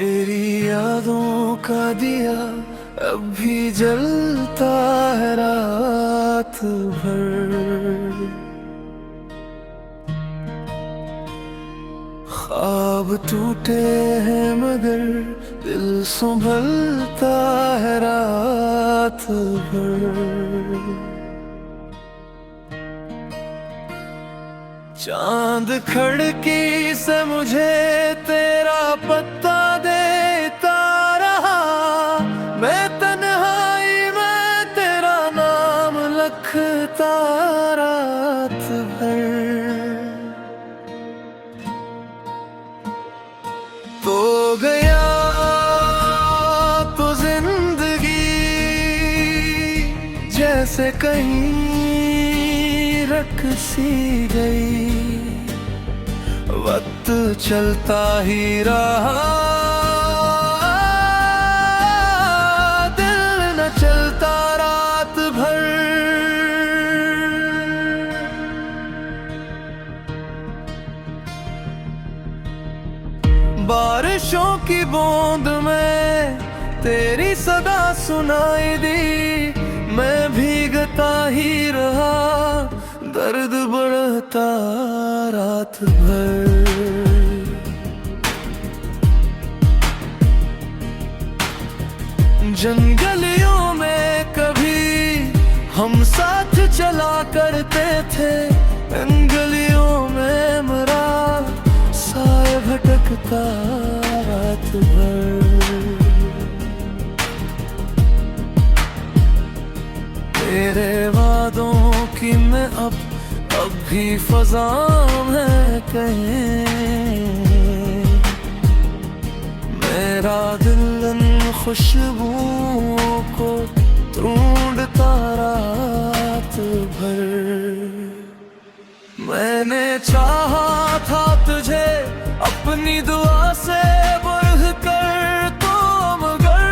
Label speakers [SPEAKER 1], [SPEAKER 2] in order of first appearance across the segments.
[SPEAKER 1] तेरी यादों का दिया अब भी जलता है रात भर। ख्वाब टूटे हैं मगर दिल संभलता है रात भर। चांद खिड़की से मुझे तेरा पत्ता देता रहा, मैं तन्हाई में तेरा नाम लिखता रात भर। तो गया तो जिंदगी जैसे कहीं रख सी गई, वक्त चलता ही रहा, दिल न चलता रात भर। बारिशों की बूंद में तेरी सदा सुनाई दी, मैं भीगता ही रहा, दर्द बढ़ता रात भर। जंगलियों में कभी हम साथ चला करते थे, इन गलियों में मेरा साया भटकता रात भर। तेरे वादों की मैं अब भी फजा में कहीं, मेरा दिल इन खुशबुओं को ढूंढता रात भर। मैंने चाहा था तुझे अपनी दुआ से बढ़ कर, तो मगर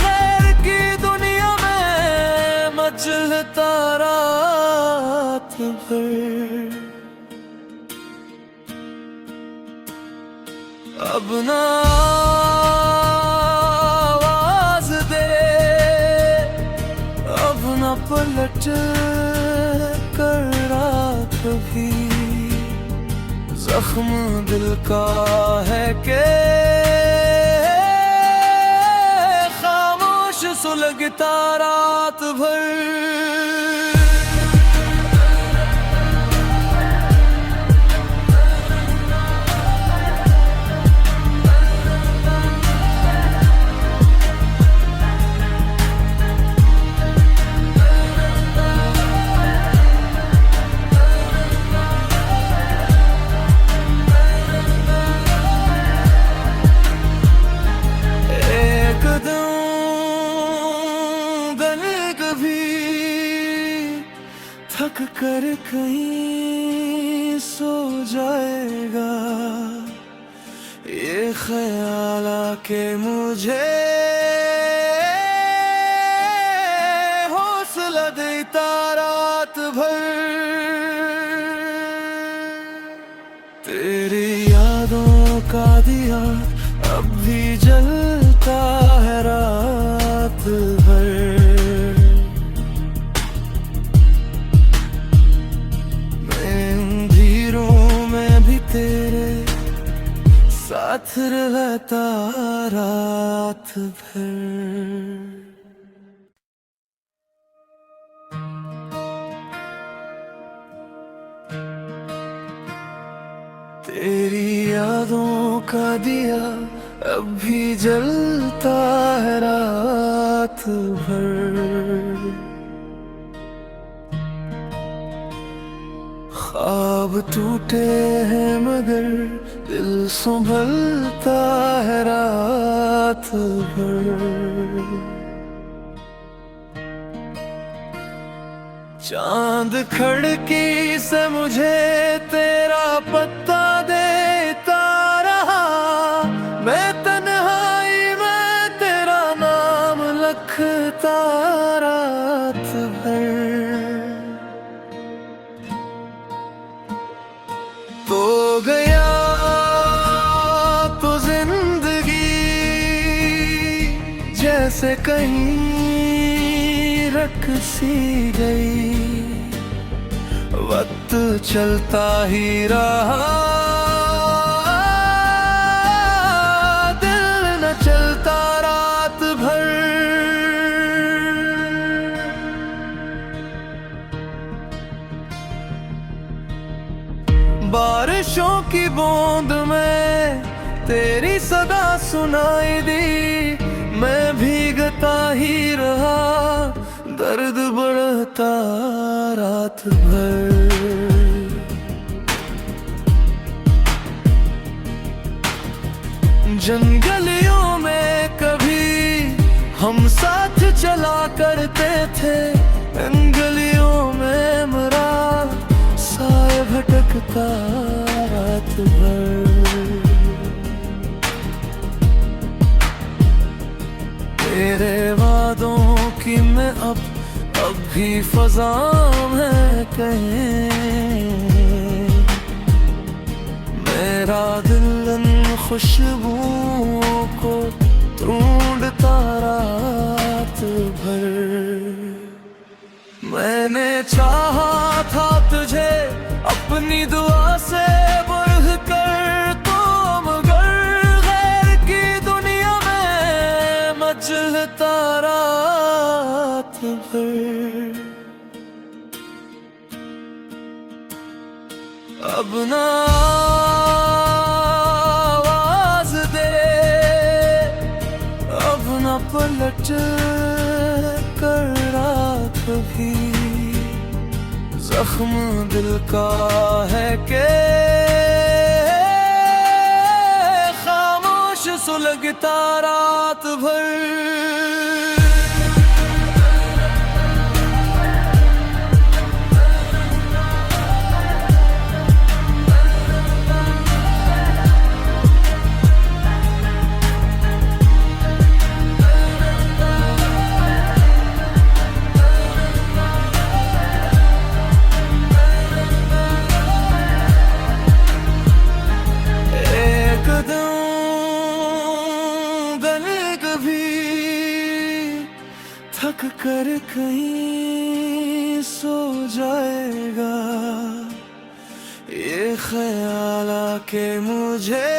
[SPEAKER 1] गैर की दुनिया में मचलता रात भर। अब ना आवाज दे, अब ना पलट कर कभी, जख्म दिल का है के खामोश सुलगता रात भर। थक कर कहीं सो जाएगा, ये ख्याल आके मुझे हौसला देता रात भर। तेरी यादों का दिया अब भी जलता है रात भर। तेरे साथ रहता रात भर। तेरी यादों का दिया अब भी जलता है रात भर। ख्वाब टूटे हैं मगर दिल संभलता है रात भर। चांद खिड़की से मुझे तेरा पत्ता देता रहा, मैं तन्हाई में तेरा नाम लिखता रात भर। तो गया तो जिंदगी जैसे कहीं रख सी गई। वक्त चलता ही रहा, दिल न चलता रात भर। बारिशों की बूंद में तेरी सदा सुनाई दी। मैं भीगता ही रहा, दर्द बढ़ता रात भर। जंगलियों में कभी हम साथ चला करते थे। इन गलियों में मरा साए भटकता रात भर। तेरे वादों की मैं अब भी फज़ा में कहीं। मेरा दिल इन खुशबुओं को ढूंढता रात भर। मैंने चाहा था तुझे अपनी दुआ से बढ़ कर, तो मगर गैर की दुनिया में मचलता रात भर। अब ना आवाज दे, अब ना पलट कर कभी। जख्म दिल का है के खामोश सुलगता रात भर। थक कर कहीं सो जाएगा, ये ख्याल आके मुझे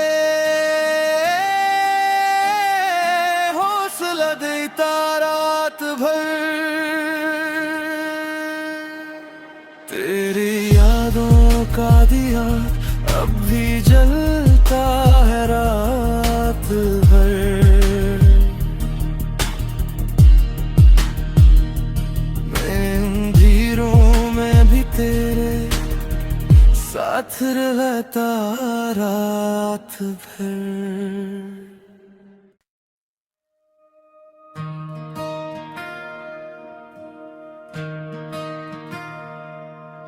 [SPEAKER 1] हौसला देता रात भर। तेरी यादों का दिया अब भी जलता है रात भर। तेरे साथ रहता रात भर।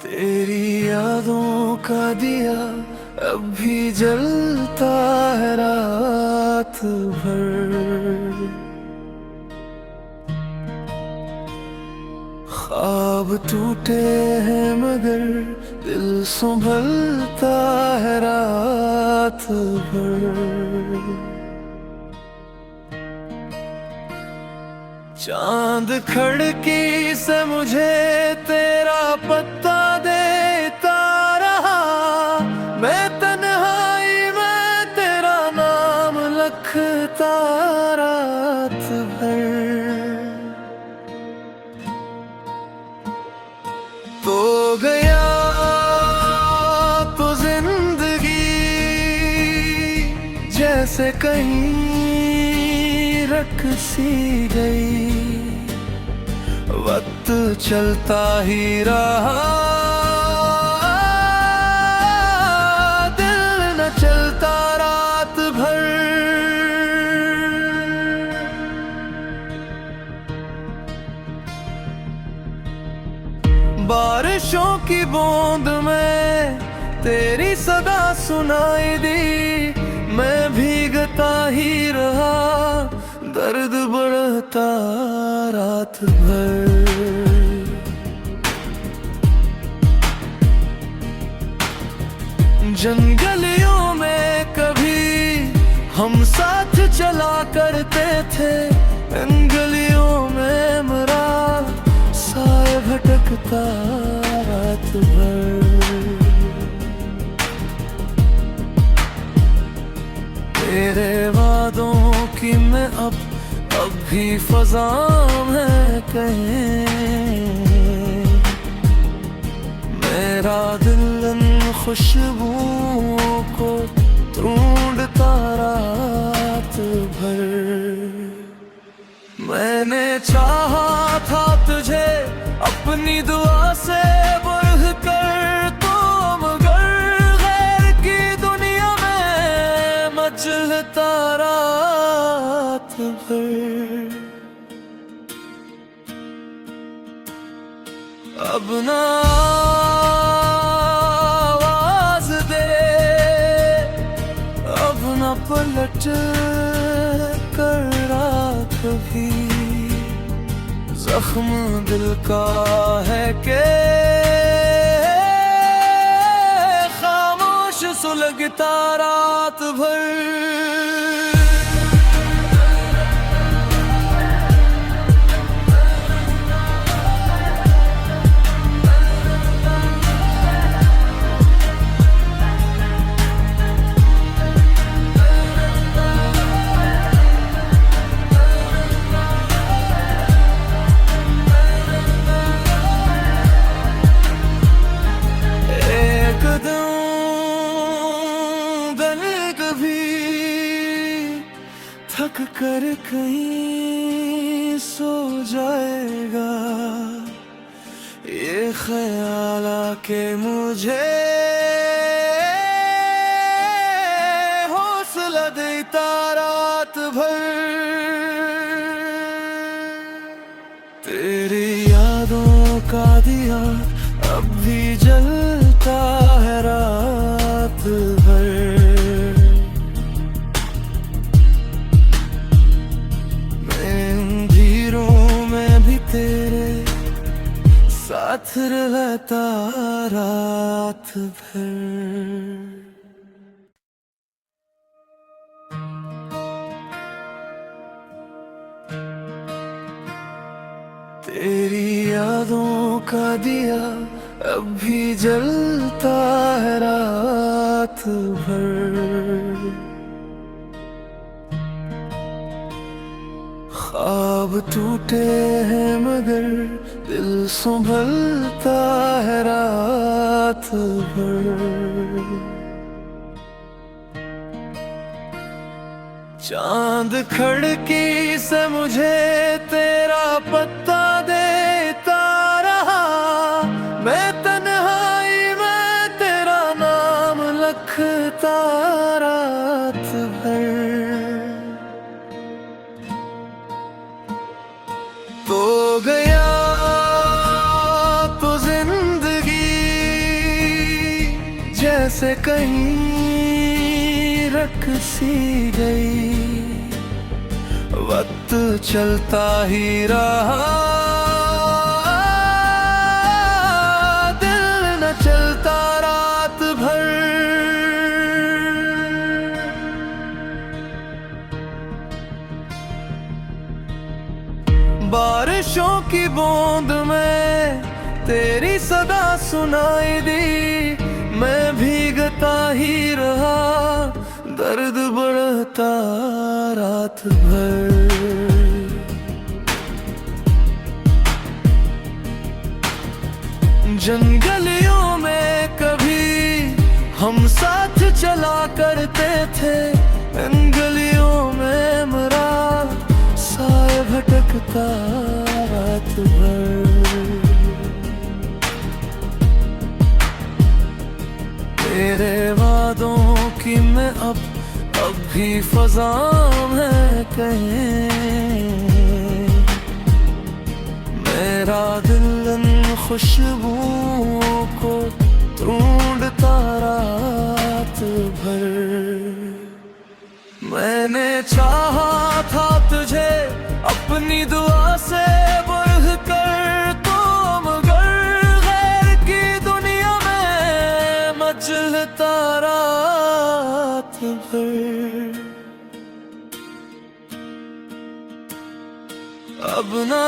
[SPEAKER 1] तेरी यादों का दिया अब भी जलता है रात भर। ख्वाब टूटे हैं मगर दिल संभलता है रात भर। चांद खिड़की से मुझे तेरा पत्ता देता रहा। मैं तन्हाई में तेरा नाम लिखता रात भर। तो गया तो जिंदगी जैसे कहीं रख सी गई। वक्त चलता ही रहा, दिल न चलता रात भर। बारिशों की बूंद में तेरी सदा सुनाई दी। मैं भीगता ही रहा, दर्द बढ़ता रात भर। जंगलियों में कभी हम साथ चला करते थे। इन बढ़ता रात भर। तेरे वादों की मैं अब भी फजा में कहीं, मेरा दिल इन खुशबुओं को ढूंढता रात भर। मैंने चाहा था तुझे अपनी दुआ से बढ़कर, तो मगर गैर की दुनिया में मचलता रात भर। अब ना आवाज दे, अब ना पलट कर कभी, जख्म दिल का है के खामोश सुलगता रात भर। थक कर कहीं सो जाएगा, ये ख्याल आके मुझे हौसला देता रात भर। तेरी यादों का दिया अब भी जलता है रात भर। तेरे साथ रहता रात भर। तेरी यादों का दिया अब भी जलता है रात भर। ख्वाब टूटे हैं मगर दिल संभलता है रात भर। चांद खिड़की से मुझे तेरा पत्ता देता रहा, मैं तन्हाई में तेरा नाम लिखता रात भर। तो गया तो जिंदगी जैसे कहीं रख सी गई, वक्त चलता ही रहा, दिल न चलता रात भर। बारिशों की बूंद में तेरी सदा सुनाई दी, मैं भीगता ही रहा, दर्द बढ़ता रात भर। जंगलियों में कभी हम साथ चला करते थे, इन गलियों में मेरा साया भटकता रात भर। तेरे वादों की मैं अब भी फजा में कहीं, मेरा दिल इन खुशबुओं को ढूंढता रात भर। मैंने चाहा था तुझे अपनी दुआ से बढ़कर, तो मगर गैर की दुनिया में मचलता रात भर। अब ना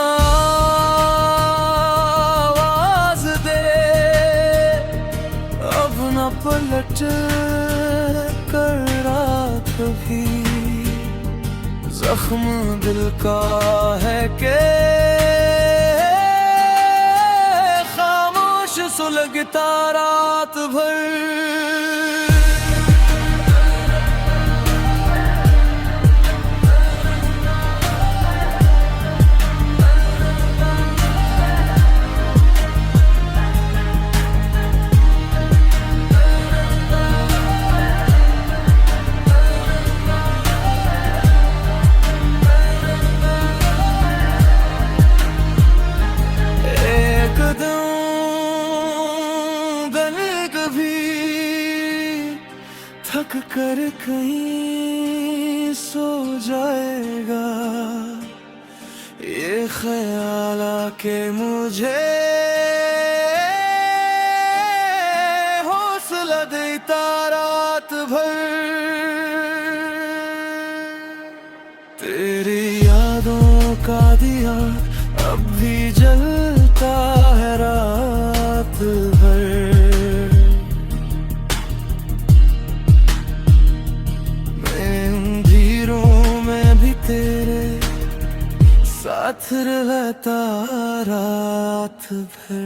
[SPEAKER 1] आवाज पलट कर रात भी जख्म दिल का है के खामोश सुलगता रात भर। थक कर कहीं सो जाएगा ये ख्याल आके मुझे हौसला देता रात भर। तेरी यादों का दिया अब भी जलता है रात भर। साथ रहता रात भर।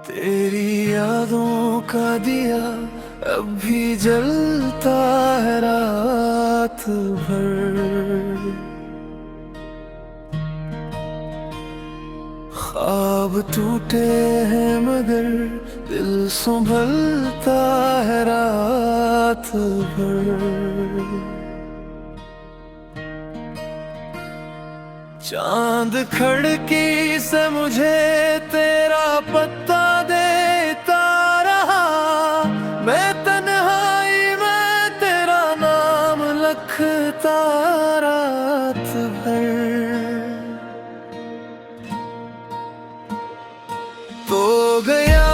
[SPEAKER 1] तेरी यादों का दिया अब भी जलता है रात भर। ख्वाब टूटे हैं मगर दिल संभलता है रात भर। चांद खिड़की से मुझे तेरा पत्ता देता रहा, मैं तन्हाई में तेरा नाम लिखता रात भर। तो गया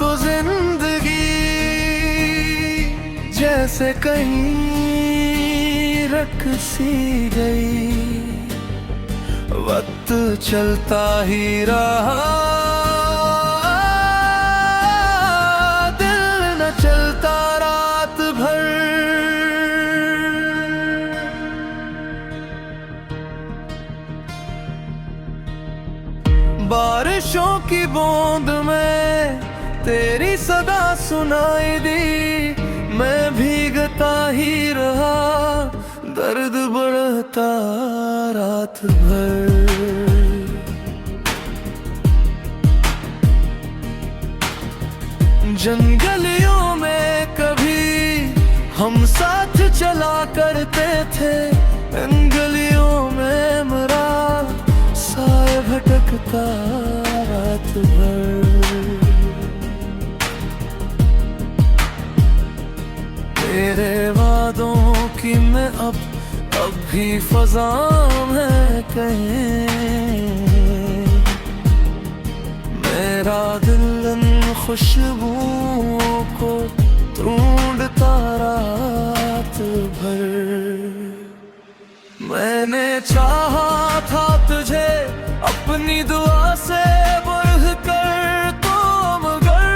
[SPEAKER 1] तो जिंदगी जैसे कहीं रख सी गई, वक्त चलता ही रहा दिल न चलता रात भर। बारिशों की बूंद में तेरी सदा सुनाई दी, मैं भीगता ही रहा दर्द बढ़ता रात भर। जंगलियों में कभी हम साथ चला करते थे, इन गलियों में मेरा साए भटकता रात भर। तेरे वादों की मैं अब भी फज़ा में कहीं, मेरा दिल इन खुशबुओं को ढूंढता रात भर। मैंने चाहा था तुझे अपनी दुआ से बढ़ कर, तो मगर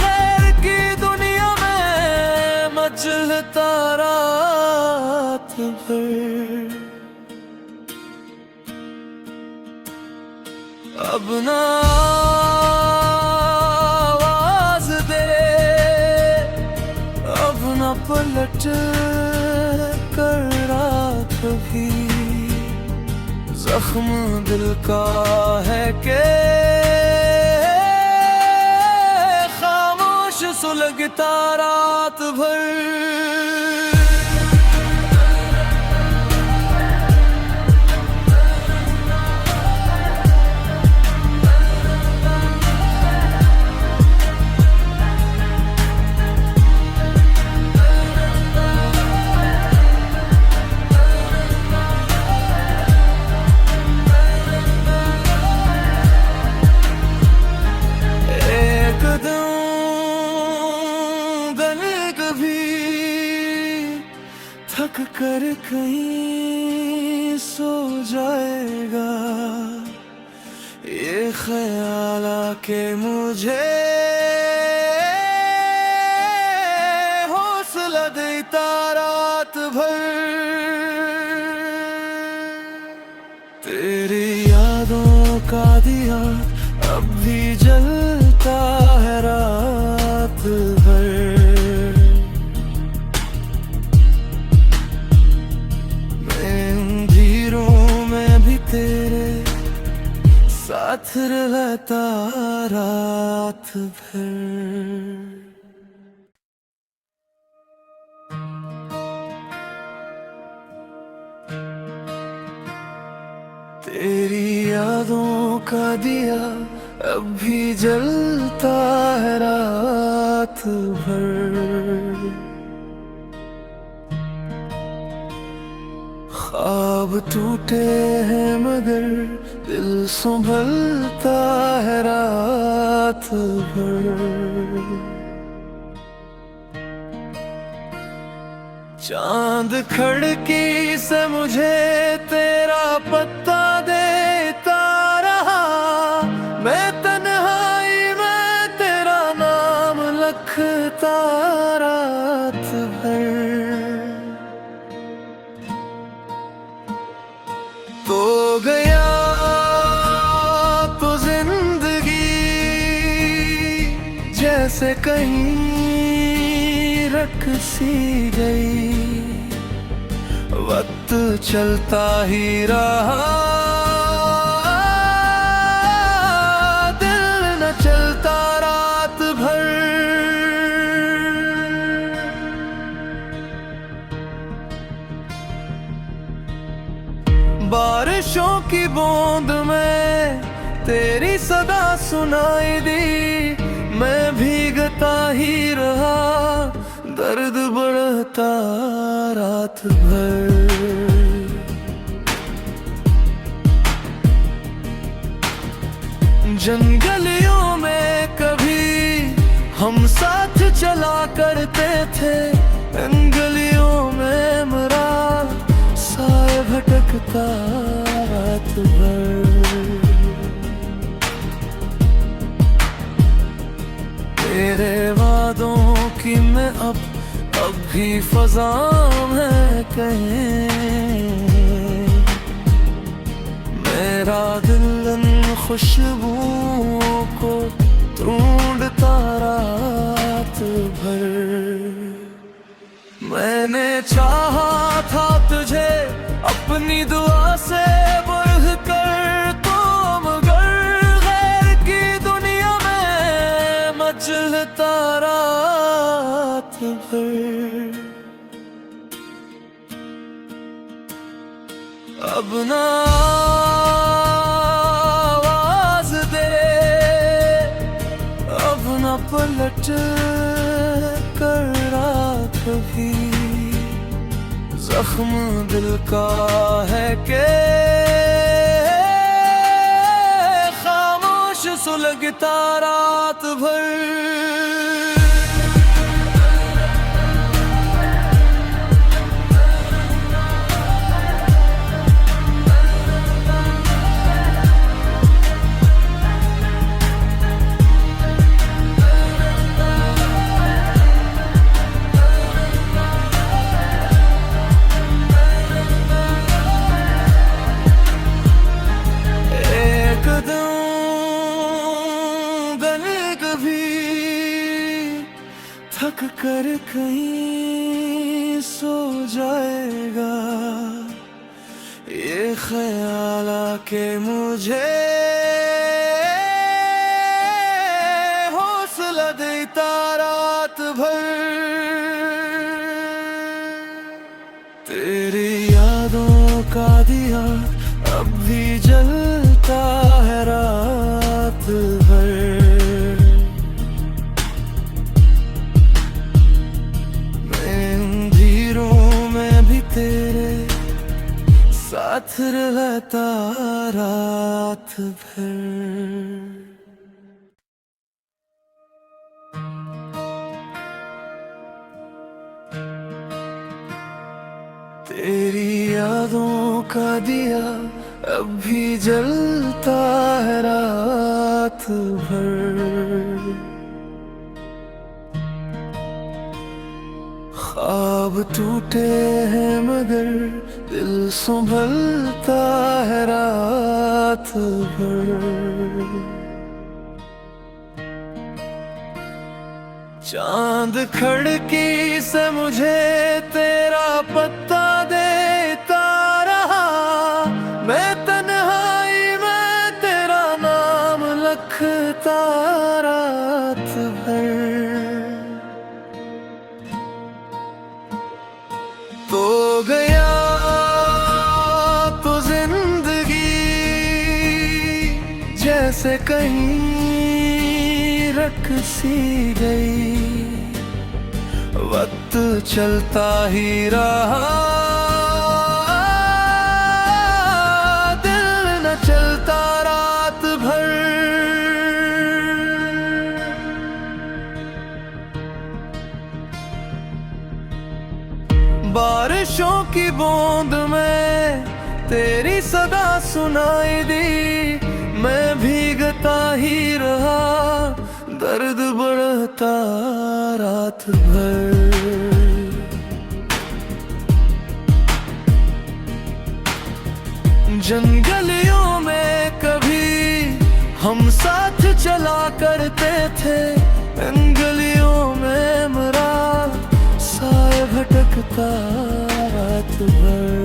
[SPEAKER 1] गैर की दुनिया में मचलता रात भर। अब ना आवाज दे, अब ना पलट कर रात भी जख्म दिल का है के खामोश सुलगता रात भर। थक कर कहीं सो जाएगा, ये ख्याल आके मुझे हौसला देता रात भर। तेरी यादों का दिया अब भी जलता है रात भर। मैं अंधेरों में भी तेरे साथ रहता रात भर। तेरी यादों का दिया अब भी जलता है रात भर। ख्वाब टूटे हैं मगर दिल संभलता है रात भर। चांद खिड़की से मुझे तेरा पत्ता देता रहा, मैं तन्हाई में तेरा नाम लिखता रात भर। तो गया तो जिंदगी जैसे कहीं रख सी गई, वक्त चलता ही रहा, दिल न चलता रात भर। बारिशों की बूंद में तेरी सदा सुनाई दी, मैं भीगता ही रहा, दर्द बढ़ता रात भर। जंगलियों में कभी हम साथ चला करते थे, इन गलियों में मेरा साए भटकता रात भर। तेरे वादों की मैं अब भी फजा में कहीं, मेरा दिल इन खुशबुओं को ढूंढता रात भर। मैंने चाहा था तुझे अपनी दुआ से बढ़कर, तो मगर गैर की दुनिया में मचलता रात भर। अब ना आवाज दे, अब ना पलट कर कभी, जख्म दिल का है के खामोश सुलगता रात भर। थक कर कहीं सो जाएगा, ये ख्याल आके मुझे हौसला देता रात भर। तेरी यादों का दिया अब भी जलता है रात भर। तेरे साथ रहता रात भर। तेरी यादों का दिया अब भी जलता है रात भर। ख्वाब टूटे हैं मगर दिल संभलता है रात भर। चांद खिड़की से मुझे तेरा पत्ता देता रहा, मैं तन्हाई में तेरा नाम लिखता रात भर। तो गया तो जिंदगी जैसे कहीं रख सी गई, वक्त चलता ही रहा, दिल न चलता रात भर। बारिशों की बूंद में तेरी सदा सुनाई दी, मैं भीगता ही रहा, दर्द बढ़ता रात भर। जंगलियों में कभी हम साथ चला करते थे, इन गलियों में मेरा साया भटकता रात भर।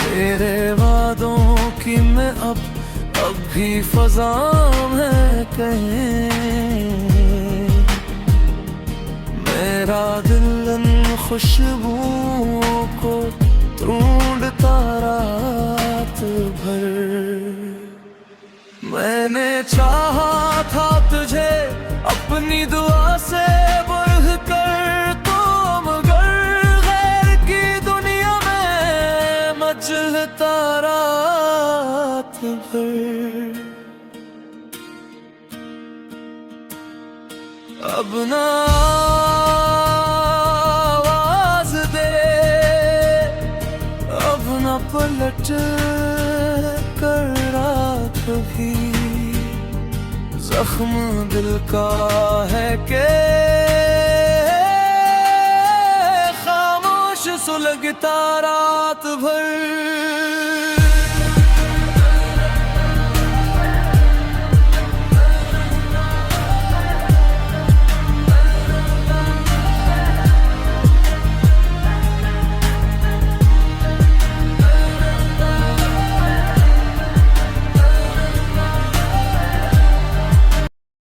[SPEAKER 1] तेरे वादों की मैं अब भी फज़ा में कहीं, मेरा दिल इन खुशबुओं को ढूंढता रात भर। मैंने चाहा था तुझे अपनी दुआ से बढ़ कर, तो मगर गैर की दुनिया में मचलता रात भर। अब ना आवाज दे, अब ना पलट कर कभी, जख्म दिल का है के खामोश सुलगता रात भर।